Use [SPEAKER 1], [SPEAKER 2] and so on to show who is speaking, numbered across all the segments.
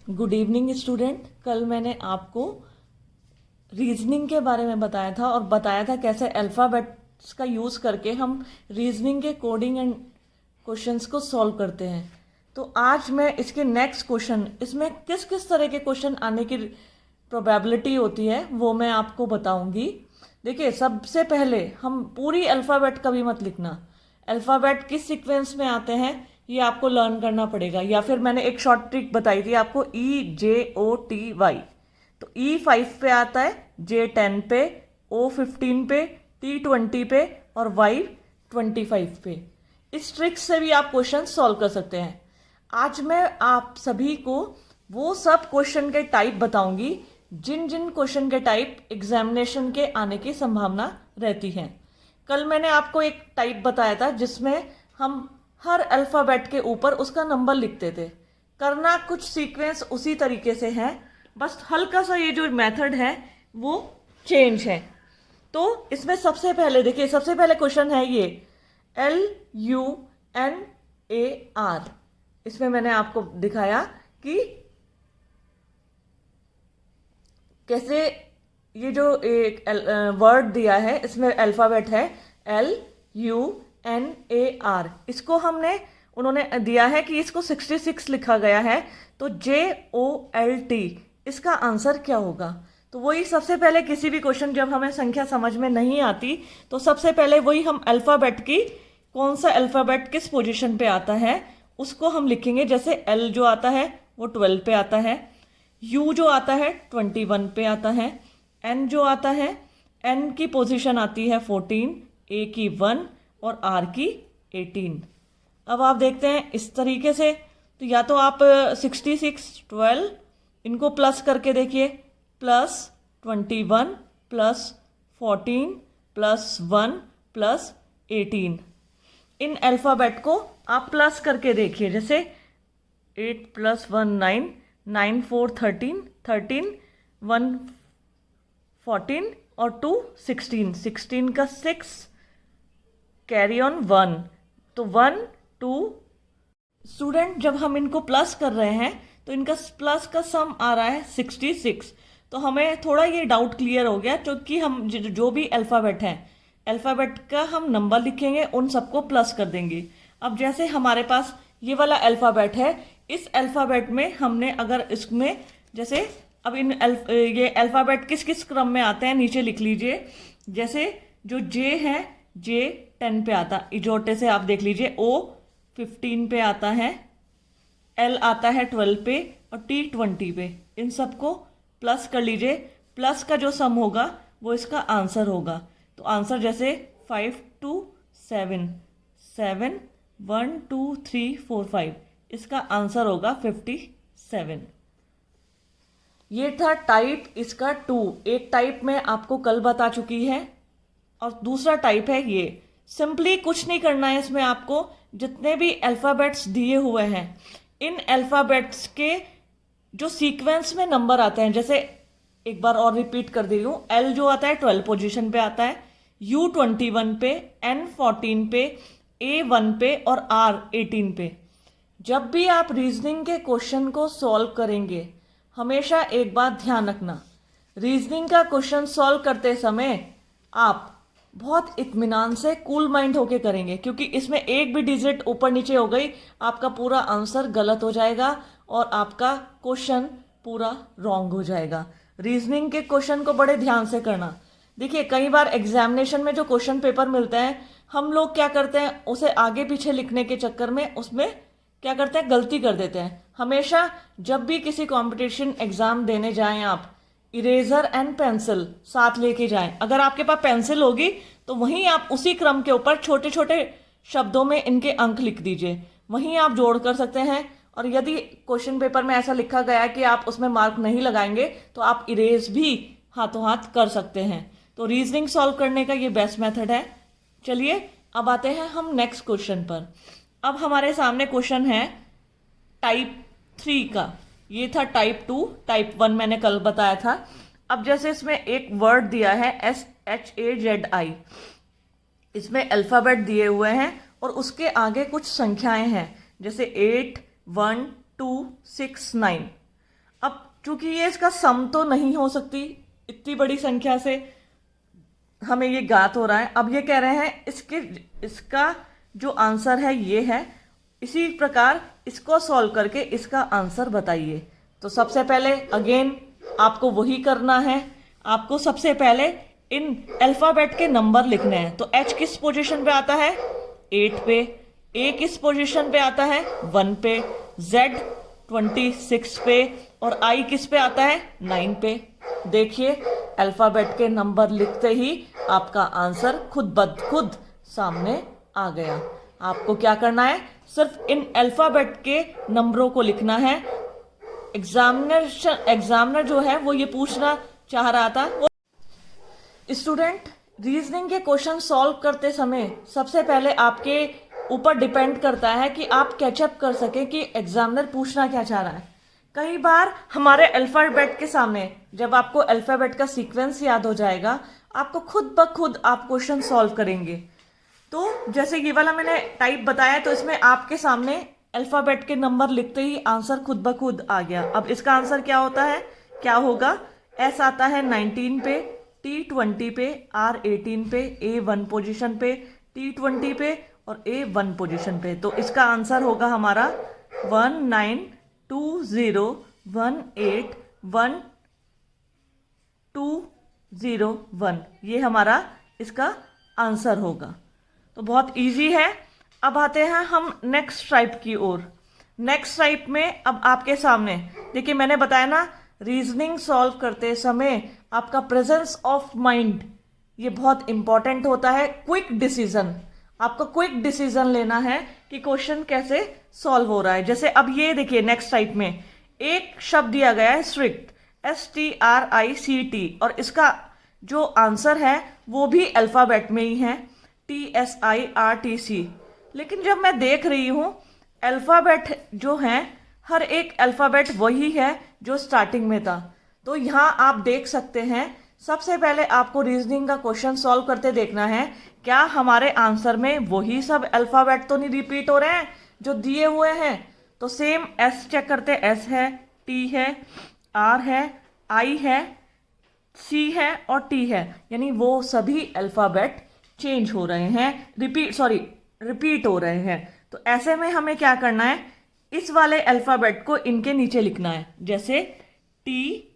[SPEAKER 1] Good evening student. कल मैंने आपको रीजनिंग के बारे में बताया था और बताया था कैसे अल्फ़ाबेट्स का यूज़ करके हम रीजनिंग के कोडिंग एंड क्वेश्चंस को सॉल्व करते हैं। तो आज मैं इसके नेक्स्ट क्वेश्चन, इसमें किस किस तरह के क्वेश्चन आने की प्रोबेबिलिटी होती है वो मैं आपको बताऊंगी। देखिए, सबसे पहले हम पूरी अल्फ़ाबेट कभी मत लिखना। अल्फ़ाबेट किस सीक्वेंस में आते हैं ये आपको लर्न करना पड़ेगा, या फिर मैंने एक शॉर्ट ट्रिक बताई थी आपको, EJOTY। तो E5 पे आता है, J10 पे, O15 पे, T20 पे और Y25 पे। इस ट्रिक से भी आप क्वेश्चन सॉल्व कर सकते हैं। आज मैं आप सभी को वो सब क्वेश्चन के टाइप बताऊंगी जिन जिन क्वेश्चन के टाइप एग्जामिनेशन के आने की संभावना रहती है। कल मैंने आपको एक टाइप बताया था जिसमें हम हर अल्फ़ाबेट के ऊपर उसका नंबर लिखते थे। करना कुछ सीक्वेंस उसी तरीके से है, बस हल्का सा ये जो मेथड है वो चेंज है। तो इसमें सबसे पहले देखिए, सबसे पहले क्वेश्चन है ये LUNAR। इसमें मैंने आपको दिखाया कि कैसे ये जो एक वर्ड दिया है इसमें अल्फ़ाबेट है LUNAR। इसको उन्होंने दिया है कि इसको 66 लिखा गया है, तो JOLT इसका आंसर क्या होगा। तो वही सबसे पहले किसी भी क्वेश्चन जब हमें संख्या समझ में नहीं आती तो सबसे पहले वही हम अल्फ़ाबेट की कौन सा अल्फ़ाबेट किस पोजीशन पे आता है उसको हम लिखेंगे। जैसे L जो आता है वो 12 पे आता है, U जो आता है 21 पे आता है, N जो आता है, N की पोजीशन आती है 14, A की 1 और R की 18। अब आप देखते हैं इस तरीके से, तो या तो आप 66, 12 इनको प्लस करके देखिए, प्लस 21 प्लस 14 प्लस 1 प्लस 18। इन अल्फ़ाबेट को आप प्लस करके देखिए, जैसे 8 + 1 9, 9 4 13, 13 1 14 और 2 16, 16 का 6 कैरी ऑन 1, तो 1 2। स्टूडेंट जब हम इनको प्लस कर रहे हैं तो इनका प्लस का सम आ रहा है 66। तो हमें थोड़ा ये डाउट क्लियर हो गया, क्योंकि हम जो भी अल्फ़ाबेट हैं अल्फ़ाबेट का हम नंबर लिखेंगे, उन सबको प्लस कर देंगे। अब जैसे हमारे पास ये वाला अल्फ़ाबेट है, इस अल्फ़ाबेट में हमने अगर इसमें जैसे अब ये अल्फ़ाबेट किस किस क्रम में आते हैं नीचे लिख लीजिए। जैसे जो J है J10 पे आता है, इजोटे से आप देख लीजिए, O 15 पे आता है, L आता है 12 पे और T 20 पे। इन सबको प्लस कर लीजिए, प्लस का जो सम होगा वो इसका आंसर होगा। तो आंसर जैसे 5 2 7, 7 1 2 3 4 5, इसका आंसर होगा 57। ये था टाइप इसका 2। एक टाइप मैं आपको कल बता चुकी है और दूसरा टाइप है ये। सिंपली कुछ नहीं करना है इसमें, आपको जितने भी अल्फ़ाबेट्स दिए हुए हैं इन अल्फ़ाबेट्स के जो सीक्वेंस में नंबर आते हैं, जैसे एक बार और रिपीट कर दे रही हूँ, L जो आता है 12 पोजीशन पे आता है, U 21 पे, N 14 पे, A 1 पे और R 18 पे। जब भी आप रीजनिंग के क्वेश्चन को सॉल्व करेंगे हमेशा एक बात ध्यान रखना, रीजनिंग का क्वेश्चन सॉल्व करते समय आप बहुत इत्मीनान से कूल माइंड होके करेंगे, क्योंकि इसमें एक भी डिजिट ऊपर नीचे हो गई आपका पूरा आंसर गलत हो जाएगा और आपका क्वेश्चन पूरा रॉन्ग हो जाएगा। रीजनिंग के क्वेश्चन को बड़े ध्यान से करना। देखिए, कई बार एग्जामिनेशन में जो क्वेश्चन पेपर मिलते हैं हम लोग क्या करते हैं, उसे आगे पीछे लिखने के चक्कर में उसमें क्या करते हैं, गलती कर देते हैं। हमेशा जब भी किसी कंपटीशन एग्जाम देने जाएं आप इरेजर एंड पेंसिल साथ लेके जाएं। अगर आपके पास पेंसिल होगी तो वहीं आप उसी क्रम के ऊपर छोटे छोटे शब्दों में इनके अंक लिख दीजिए, वहीं आप जोड़ कर सकते हैं। और यदि क्वेश्चन पेपर में ऐसा लिखा गया है कि आप उसमें मार्क नहीं लगाएंगे तो आप इरेज भी हाथों हाथ कर सकते हैं। तो रीजनिंग सॉल्व करने का ये बेस्ट मेथड है। चलिए अब आते हैं हम नेक्स्ट क्वेश्चन पर। अब हमारे सामने क्वेश्चन है टाइप 3 का। ये था टाइप 2, टाइप 1 मैंने कल बताया था। अब जैसे इसमें एक वर्ड दिया है SHAZI, इसमें अल्फ़ाबेट दिए हुए हैं और उसके आगे कुछ संख्याएं हैं, जैसे 8 1 2 6 9। अब चूंकि ये इसका सम तो नहीं हो सकती, इतनी बड़ी संख्या से हमें ये ज्ञात हो रहा है। अब ये कह रहे हैं इसका जो आंसर है ये है, इसी प्रकार इसको सॉल्व करके इसका आंसर बताइए। तो सबसे पहले अगेन आपको वही करना है, आपको सबसे पहले इन अल्फाबेट के नंबर लिखने हैं। तो H किस पोजीशन पे आता है? 8 पे। A किस पोजीशन पे आता है? 1 पे। Z 26 पे। और I किस पे आता है? 9 पे। देखिए अल्फाबेट के नंबर लिखते ही आपका आंसर खुद ब खुद सामने आ गया। आपको क्या करना है? सिर्फ इन अल्फाबेट के नंबरों को लिखना है। एग्जामिनर जो है वो ये पूछना चाह रहा था। स्टूडेंट रीजनिंग के क्वेश्चन सॉल्व करते समय सबसे पहले आपके ऊपर डिपेंड करता है कि आप कैचअप कर सकें कि एग्जामिनर पूछना क्या चाह रहा है। कई बार हमारे अल्फाबेट के सामने जब आपको अल्फाबेट का सीक्वेंस याद हो जाएगा, आपको खुद ब खुद आप क्वेश्चन सॉल्व करेंगे। तो जैसे ये वाला मैंने टाइप बताया, तो इसमें आपके सामने अल्फाबेट के नंबर लिखते ही आंसर खुद ब खुद आ गया। अब इसका आंसर क्या होता है, क्या होगा? एस आता है 19 पे, टी 20 पे, आर 18 पे, ए 1 पोजीशन पे, टी 20 पे और ए 1 पोजीशन पे। तो इसका आंसर होगा हमारा 1920181201। ये हमारा इसका आंसर होगा। तो बहुत इजी है। अब आते हैं हम नेक्स्ट टाइप की ओर। नेक्स्ट टाइप में अब आपके सामने देखिए, मैंने बताया ना रीजनिंग सॉल्व करते समय आपका प्रेजेंस ऑफ माइंड ये बहुत इंपॉर्टेंट होता है। क्विक डिसीजन, आपको क्विक डिसीजन लेना है कि क्वेश्चन कैसे सॉल्व हो रहा है। जैसे अब ये देखिए नेक्स्ट टाइप में एक शब्द दिया गया है स्ट्रिक्ट, STRICT, और इसका जो आंसर है वो भी अल्फाबेट में ही है, TSIRTC। लेकिन जब मैं देख रही हूं अल्फाबेट जो है, हर एक अल्फाबेट वही है जो स्टार्टिंग में था। तो यहां आप देख सकते हैं, सबसे पहले आपको रीजनिंग का क्वेश्चन सॉल्व करते देखना है क्या हमारे आंसर में वही सब अल्फाबेट तो नहीं रिपीट हो रहे हैं जो दिए हुए हैं। तो सेम एस चेक करते, एस है, टी है, आर है, आई है, सी है और टी है, यानी वो सभी अल्फाबेट चेंज हो रहे हैं, रिपीट हो रहे हैं। तो ऐसे में हमें क्या करना है, इस वाले अल्फाबेट को इनके नीचे लिखना है। जैसे T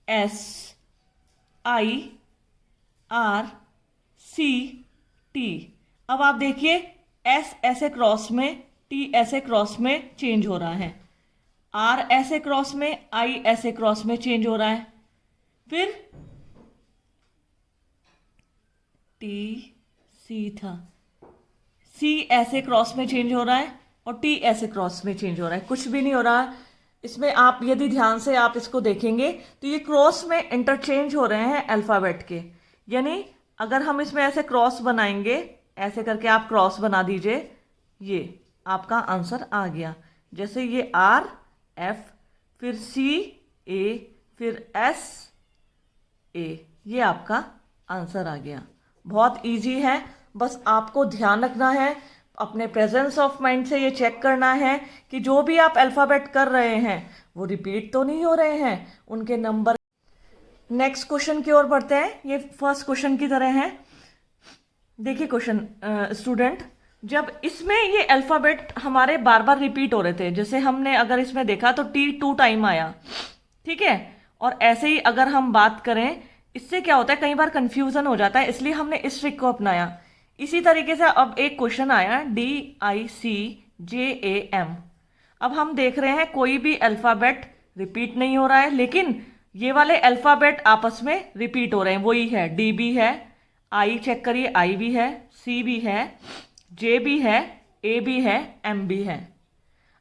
[SPEAKER 1] S I R C T. अब आप देखिए एस ऐसे क्रॉस में, टी ऐसे क्रॉस में चेंज हो रहा है, आर ऐसे क्रॉस में, आई ऐसे क्रॉस में चेंज हो रहा है, फिर टी सी था, सी ऐसे क्रॉस में चेंज हो रहा है और टी ऐसे क्रॉस में चेंज हो रहा है। कुछ भी नहीं हो रहा इसमें। आप यदि ध्यान से आप इसको देखेंगे तो ये क्रॉस में इंटरचेंज हो रहे हैं अल्फाबेट के। यानी अगर हम इसमें ऐसे क्रॉस बनाएंगे, ऐसे करके आप क्रॉस बना दीजिए, ये आपका आंसर आ गया। जैसे ये आर एफ, फिर सी ए, फिर एस ए, ये आपका आंसर आ गया। बहुत इजी है, बस आपको ध्यान रखना है, अपने प्रेजेंस ऑफ माइंड से ये चेक करना है कि जो भी आप अल्फाबेट कर रहे हैं वो रिपीट तो नहीं हो रहे हैं, उनके नंबर। नेक्स्ट क्वेश्चन की ओर बढ़ते हैं। ये फर्स्ट क्वेश्चन की तरह है। देखिए क्वेश्चन स्टूडेंट, जब इसमें ये अल्फाबेट हमारे बार बार रिपीट हो रहे थे, जैसे हमने अगर इसमें देखा तो टी 2 टाइम आया, ठीक है। और ऐसे ही अगर हम बात करें, इससे क्या होता है, कई बार कंफ्यूजन हो जाता है, इसलिए हमने इस ट्रिक को अपनाया। इसी तरीके से अब एक क्वेश्चन आया DICJAM। अब हम देख रहे हैं कोई भी अल्फाबेट रिपीट नहीं हो रहा है, लेकिन ये वाले अल्फाबेट आपस में रिपीट हो रहे हैं। वही है, D भी है, I चेक करिए, I भी है, C भी है, J भी है, A भी है, M भी है।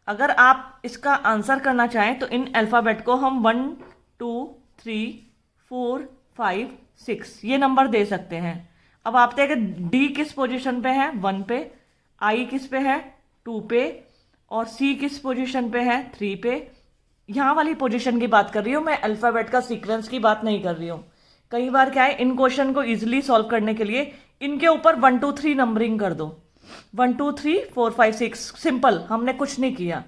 [SPEAKER 1] अगर आप इसका आंसर करना चाहें तो इन अल्फाबेट को हम 1 2 3 4 5 6 ये नंबर दे सकते हैं। अब आप देखिए डी किस पोजीशन पे है, 1 पे, आई किस पे है, 2 पे, और सी किस पोजीशन पे है, 3 पे। यहाँ वाली पोजीशन की बात कर रही हूँ मैं, अल्फाबेट का सीक्वेंस की बात नहीं कर रही हूँ। कई बार क्या है, इन क्वेश्चन को इजीली सॉल्व करने के लिए इनके ऊपर 1 2 3 नंबरिंग कर दो, 1 2 3 4 5 6, सिंपल, हमने कुछ नहीं किया।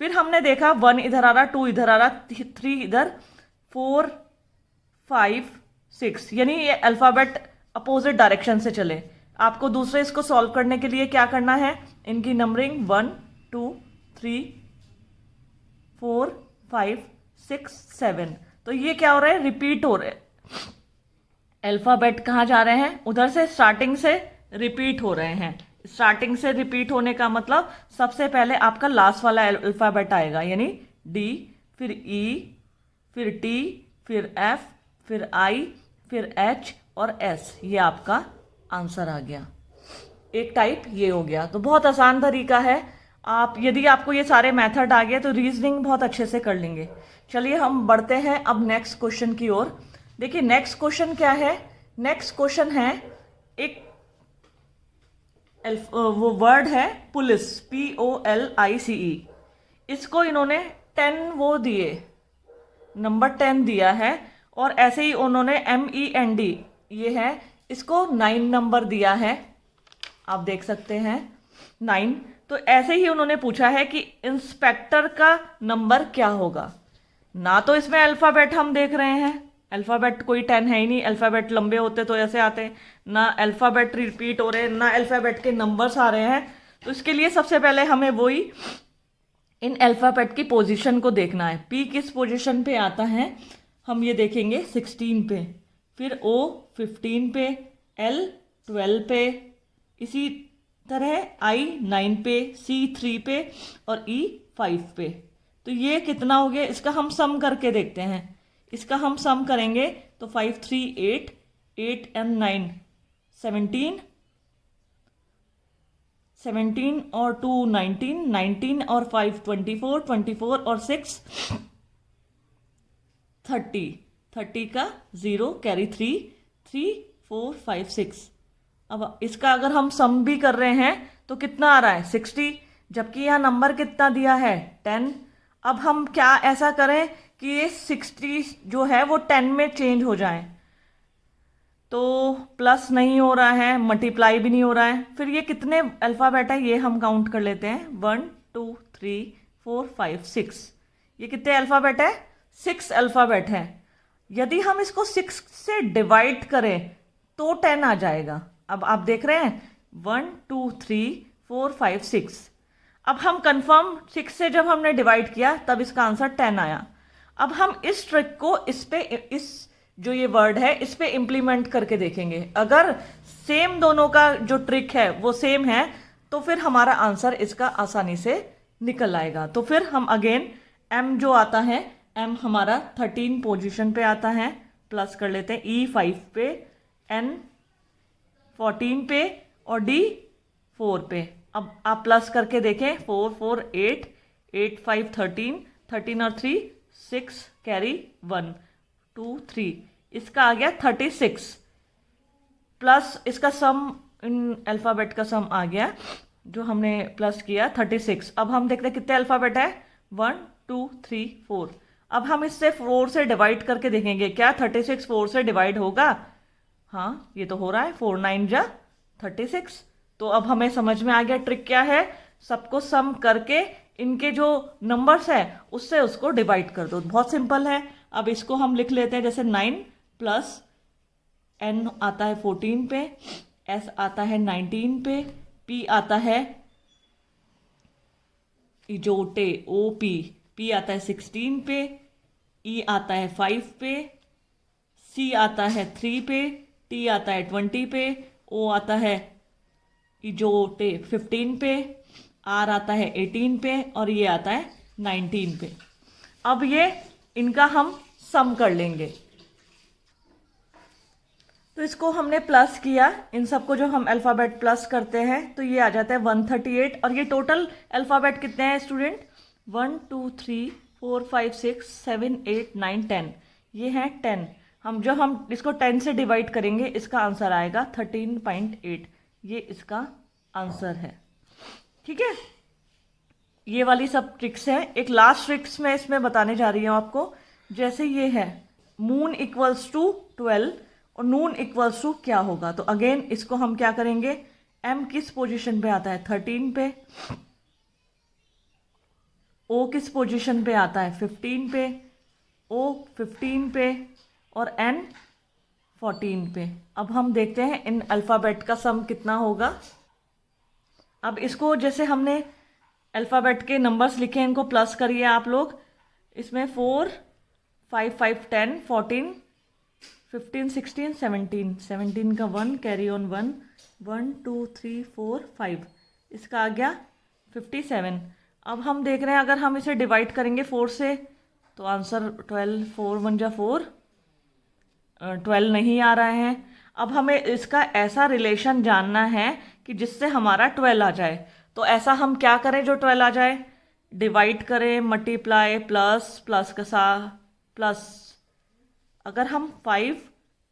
[SPEAKER 1] फिर हमने देखा 1 इधर आ रहा, 2 इधर आ रहा, 3 इधर, 4 5 6, यानी ये अल्फ़ाबेट अपोजिट डायरेक्शन से चले। आपको दूसरे इसको सॉल्व करने के लिए क्या करना है, इनकी नंबरिंग 1 2 3 4 5 6 7, तो ये क्या हो रहा है, रिपीट हो रहे हैं। अल्फ़ाबेट कहाँ जा रहे हैं, उधर से स्टार्टिंग से रिपीट हो रहे हैं। स्टार्टिंग से रिपीट होने का मतलब सबसे पहले आपका लास्ट वाला अल्फ़ाबेट आएगा, यानी डी, फिर ई, फिर टी, फिर एफ, फिर आई, फिर एच और एस। ये आपका आंसर आ गया। एक टाइप ये हो गया। तो बहुत आसान तरीका है। आप यदि आपको ये सारे मेथड आ गए तो रीजनिंग बहुत अच्छे से कर लेंगे। चलिए हम बढ़ते हैं अब नेक्स्ट क्वेश्चन की ओर। देखिए नेक्स्ट क्वेश्चन क्या है, नेक्स्ट क्वेश्चन है एक वो वर्ड है पुलिस, POLICE। इसको इन्होंने 10 वो दिए, नंबर 10 दिया है, और ऐसे ही उन्होंने MEND ये है, इसको 9 नंबर दिया है, आप देख सकते हैं 9। तो ऐसे ही उन्होंने पूछा है कि इंस्पेक्टर का नंबर क्या होगा। ना तो इसमें अल्फ़ाबेट हम देख रहे हैं, अल्फ़ाबेट कोई 10 है ही नहीं, अल्फ़ाबेट लंबे होते तो ऐसे आते, ना अल्फ़ाबेट रिपीट हो रहे, ना अल्फ़ाबेट के नंबर्स आ रहे हैं। तो इसके लिए सबसे पहले हमें वही इन अल्फ़ाबेट की पोजीशन को देखना है। P किस पोजीशन पे आता है, हम ये देखेंगे 16 पे, फिर O 15 पे, L 12 पे, इसी तरह I 9 पे, C 3 पे और E 5 पे। तो ये कितना हो गया, इसका हम सम करके देखते हैं। इसका हम सम करेंगे तो 5 3 8, 8 and 9 17, 17 और 2 19, 19 और 5 24, 24 और 6 30, 30 का 0 कैरी 3, 3 4 5 6। अब इसका अगर हम सम भी कर रहे हैं तो कितना आ रहा है 60, जबकि यह नंबर कितना दिया है 10। अब हम क्या ऐसा करें कि ये 60 जो है वो 10 में चेंज हो जाए, तो प्लस नहीं हो रहा है, मल्टीप्लाई भी नहीं हो रहा है। फिर ये कितने अल्फ़ाबेट है ये हम काउंट कर लेते हैं, 1 2 3 4 5 6। ये कितने अल्फ़ाबेट है, 6 अल्फ़ाबेट है। यदि हम इसको 6 से डिवाइड करें तो 10 आ जाएगा। अब आप देख रहे हैं 1 2 3 4 5 6। अब हम कंफर्म 6 से जब हमने डिवाइड किया तब इसका आंसर 10 आया। अब हम इस ट्रिक को इस जो ये वर्ड है इस पे इम्प्लीमेंट करके देखेंगे। अगर सेम दोनों का जो ट्रिक है वो सेम है तो फिर हमारा आंसर इसका आसानी से निकल आएगा। तो फिर हम अगेन M जो आता है, M हमारा 13 पोजीशन पे आता है, प्लस कर लेते हैं, E 5 पे, N 14 पे और D 4 पे। अब आप प्लस करके देखें, 4 4 8, 8 5 13, 13 और 3 6 कैरी 1 2 3, इसका आ गया 36, प्लस इसका सम इन अल्फ़ाबेट का सम आ गया जो हमने प्लस किया 36। अब हम देखते हैं कितने अल्फ़ाबेट है, 1 2 3 4। अब हम इससे 4 से डिवाइड करके देखेंगे क्या 36 4 से डिवाइड होगा। हाँ ये तो हो रहा है, 4 9 जा 36। तो अब हमें समझ में आ गया ट्रिक क्या है, सबको सम करके इनके जो नंबर्स है उससे उसको डिवाइड कर दो, बहुत सिंपल है। अब इसको हम लिख लेते हैं, जैसे 9 प्लस N आता है 14 पे, S आता है 19 पे, P आता है इजोटे OP, P आता है 16 पे, E आता है 5 पे, C आता है 3 पे, T आता है 20 पे, O आता है इजोटे 15 पे, R आता है 18 पे और ये आता है 19 पे। अब ये इनका हम सम कर लेंगे। तो इसको हमने प्लस किया, इन सबको जो हम अल्फ़ाबेट प्लस करते हैं तो ये आ जाता है 138। और ये टोटल अल्फ़ाबेट कितने हैं स्टूडेंट, 1 2 3 4 5 6 7 8 9 10, ये हैं 10। हम इसको 10 से डिवाइड करेंगे इसका आंसर आएगा 13.8, ये इसका आंसर है। ठीक है, ये वाली सब ट्रिक्स हैं। एक लास्ट ट्रिक्स मैं इसमें बताने जा रही हूँ आपको। जैसे ये है मून इक्वल्स टू 12 और नून इक्वल्स टू क्या होगा। तो अगेन इसको हम क्या करेंगे, M किस पोजीशन पे आता है 13 पे, ओ किस पोजीशन पे आता है, 15 पे, ओ 15 पे और एन 14 पे। अब हम देखते हैं इन अल्फ़ाबेट का सम कितना होगा। अब इसको जैसे हमने अल्फ़ाबेट के नंबर्स लिखे हैं, इनको प्लस करिए आप लोग। इसमें 4 5 5 10 14 15 16 17, 17 का 1 कैरी ऑन 1 1 2 3 4 5, इसका आ गया 57। अब हम देख रहे हैं अगर हम इसे डिवाइड करेंगे 4 से तो आंसर 12, 4 1 जा 4, 12 नहीं आ रहा है। अब हमें इसका ऐसा रिलेशन जानना है कि जिससे हमारा 12 आ जाए। तो ऐसा हम क्या करें जो 12 आ जाए, डिवाइड करें, मल्टीप्लाई, प्लस प्लस का सा प्लस। अगर हम 5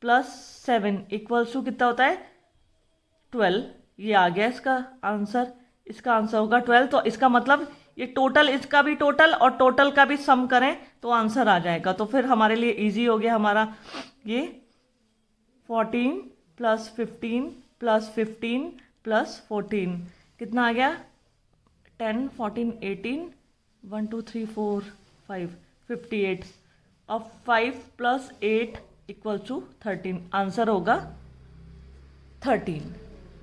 [SPEAKER 1] प्लस 7 इक्वल्स टू कितना होता है 12, ये आ गया इसका आंसर। इसका आंसर होगा 12। तो इसका मतलब ये टोटल, इसका भी टोटल और टोटल का भी सम करें तो आंसर आ जाएगा। तो फिर हमारे लिए इजी हो गया हमारा ये 14 प्लस 15 प्लस 15 प्लस 14 कितना आ गया 10 14 18 1 2 3 4 5 58। अब 5 प्लस 8 इक्वल टू 13, आंसर होगा 13।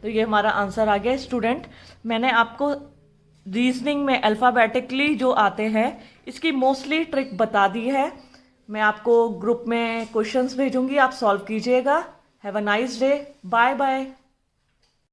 [SPEAKER 1] तो ये हमारा आंसर आ गया स्टूडेंट। मैंने आपको रीजनिंग में अल्फ़ाबेटिकली जो आते हैं इसकी मोस्टली ट्रिक बता दी है। मैं आपको ग्रुप में क्वेश्चंस भेजूंगी, आप सॉल्व कीजिएगा। Have a nice day, bye bye.